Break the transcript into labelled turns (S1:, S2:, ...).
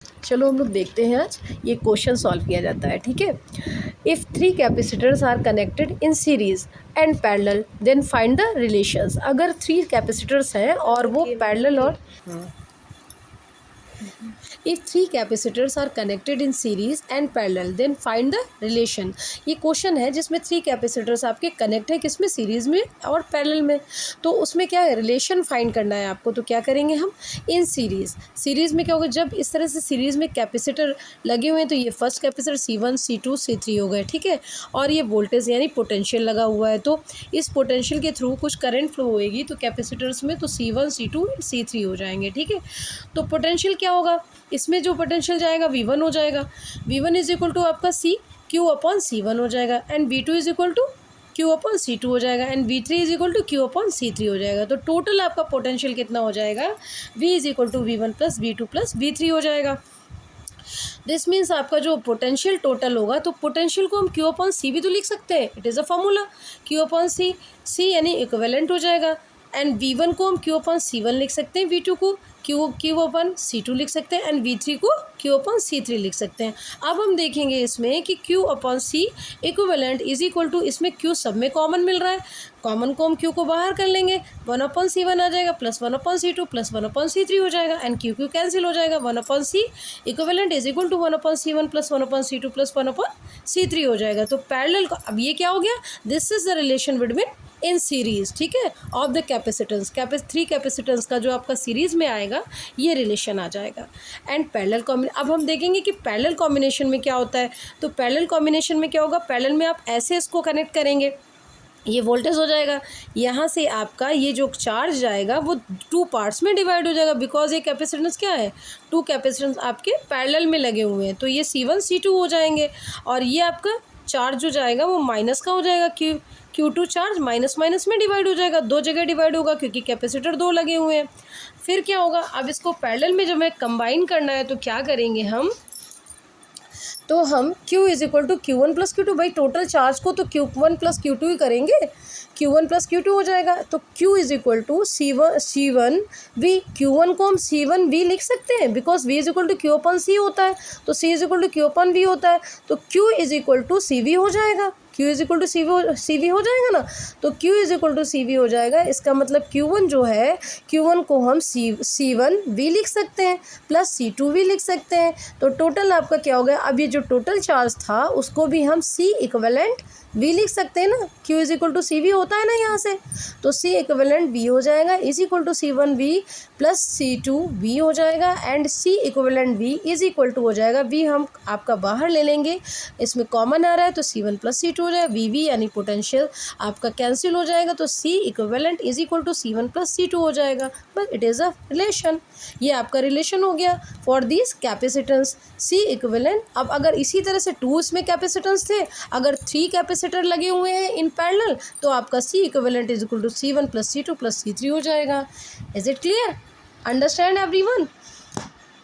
S1: चलो हम लोग देखते हैं आज ये क्वेश्चन सॉल्व किया जाता है, ठीक है। If 3 capacitors are connected in series and parallel then find the relations. अगर 3 कैपेसिटर्स हैं और वो पैरेलल और if 3 capacitors are connected in series and parallel then find the relation. ये क्वेश्चन है जिसमें 3 कैपेसिटर्स आपके कनेक्ट है, किसमें, सीरीज में और पैरेलल में। तो उसमें क्या है, रिलेशन फाइंड करना है आपको। तो क्या करेंगे हम, इन सीरीज। सीरीज में क्या होगा, जब इस तरह से सीरीज में कैपेसिटर लगे हुए हैं तो ये first capacitor C1 C2 C3 हो गए, ठीक है। और ये वोल्टेज यानी पोटेंशियल लगा हुआ है, तो इस पोटेंशियल के थ्रू कुछ करंट फ्लो होएगी तो कैपेसिटर्स में, तो C1 C2 C3 हो जाएंगे, ठीक है। तो पोटेंशियल क्या होगा, इसमें जो पोटेंशियल जाएगा V1 हो जाएगा। V1 इज इक्वल टू आपका Q अपॉन C1 हो जाएगा, and V2 is equal to Q upon C2 हो जाएगा, and V3 is equal to Q upon C3 हो जाएगा। तो टोटल आपका पोटेंशियल कितना हो जाएगा, V is equal to V1 plus V2 plus V3 हो जाएगा। दिस मीन्स आपका जो पोटेंशियल टोटल होगा, तो पोटेंशियल को हम Q अपॉन C भी तो लिख सकते हैं, it is a formula Q upon C यानी इक्विवेलेंट हो जाएगा। एंड V1 को हम Q अपॉन C1 लिख सकते हैं, V2 को Q अपन C2 लिख सकते हैं, एंड V3 को Q अपन C3 लिख सकते हैं। अब हम देखेंगे इसमें कि Q upon C equivalent is equal to, इसमें Q सब में कॉमन मिल रहा है, कॉमन को हम Q को बाहर कर लेंगे, 1 अपन C1 आ जाएगा plus 1 upon C2 plus 1 upon C3 हो जाएगा, एंड Q कैंसिल हो जाएगा, 1 upon C equivalent is equal to 1 upon C1 plus 1 upon C2 plus 1 upon C3 हो जाएगा। तो पैरेलल का अब ये क्या हो गया, this is the relation between in series, ठीक है, ऑफ द कैपेसिटेंस। 3 कैपेसिटेंस का जो आपका सीरीज में आएगा ये रिलेशन आ जाएगा। एंड पैरेलल कॉम्बिनेशन, अब हम देखेंगे कि पैरेलल कॉम्बिनेशन में क्या होता है। तो पैरेलल कॉम्बिनेशन में क्या होगा, पैरेलल में आप ऐसे इसको कनेक्ट करेंगे, ये वोल्टेज हो जाएगा, यहाँ से आपका ये जो चार्ज जाएगा वो 2 पार्ट्स में डिवाइड हो जाएगा, बिकॉज ये कैपेसिटेंस क्या है, 2 कैपेसिटेंस आपके पैरेलल में लगे हुए हैं, तो ये C1 C2 हो जाएंगे, और ये आपका चार्ज जो जाएगा वो माइनस का हो जाएगा, Q2 चार्ज माइनस माइनस में डिवाइड हो जाएगा, 2 जगह डिवाइड होगा क्योंकि कैपेसिटर 2 लगे हुए हैं। फिर क्या होगा, अब इसको पैरेलल में जब हमें कंबाइन करना है तो क्या करेंगे हम, तो हम Q is equal to Q1 plus Q2, भाई टोटल चार्ज को तो Q1 प्लस Q2 ही करेंगे, Q1 प्लस Q2 हो जाएगा। तो Q is equal to C1 V, Q1 को हम C1 V लिख सकते हैं, because V is equal to Q upon C होता है, तो C is equal to Q upon V होता है, तो Q is equal to CV हो जाएगा, Q is equal to CV हो जाएगा ना। तो Q is equal to CV हो जाएगा, इसका मतलब Q1 जो है, Q1 को हम C1 V लिख सकते हैं प्लस C2 V लिख सकते हैं। तो टोटल आपका क्या हो गया, अब ये जो टोटल चार्ज था उसको भी हम C इक्विवेलेंट V लिख सकते हैं ना, Q is equal to CV होता है ना यहाँ से, तो C इक्विवेलेंट V हो जाएगा is equal to C1 V plus C2 V हो जाएगा, and C equivalent V is equal to हो जाएगा, V हम आपका बाहर ले लेंगे, इसमें कॉमन आ रहा है तो C1 प्लस C2 हो जाएगा, VV यानी पोटेंशियल आपका कैंसिल हो जाएगा, तो C equivalent is equal to C1 plus C2 हो जाएगा, बस इट इज़ अ रिलेशन। ये आपका रिलेशन हो गया for this capacitance C equivalent. अब अगर इसी तरह से 2 इसमें कैपेसिटेंस थे, अगर 3 कैपेसिटर लगे हुए हैं इन पैरेलल, तो आपका C equivalent is equal to C1 plus C2 plus C3 हो जाएगा। Is it clear, understand everyone.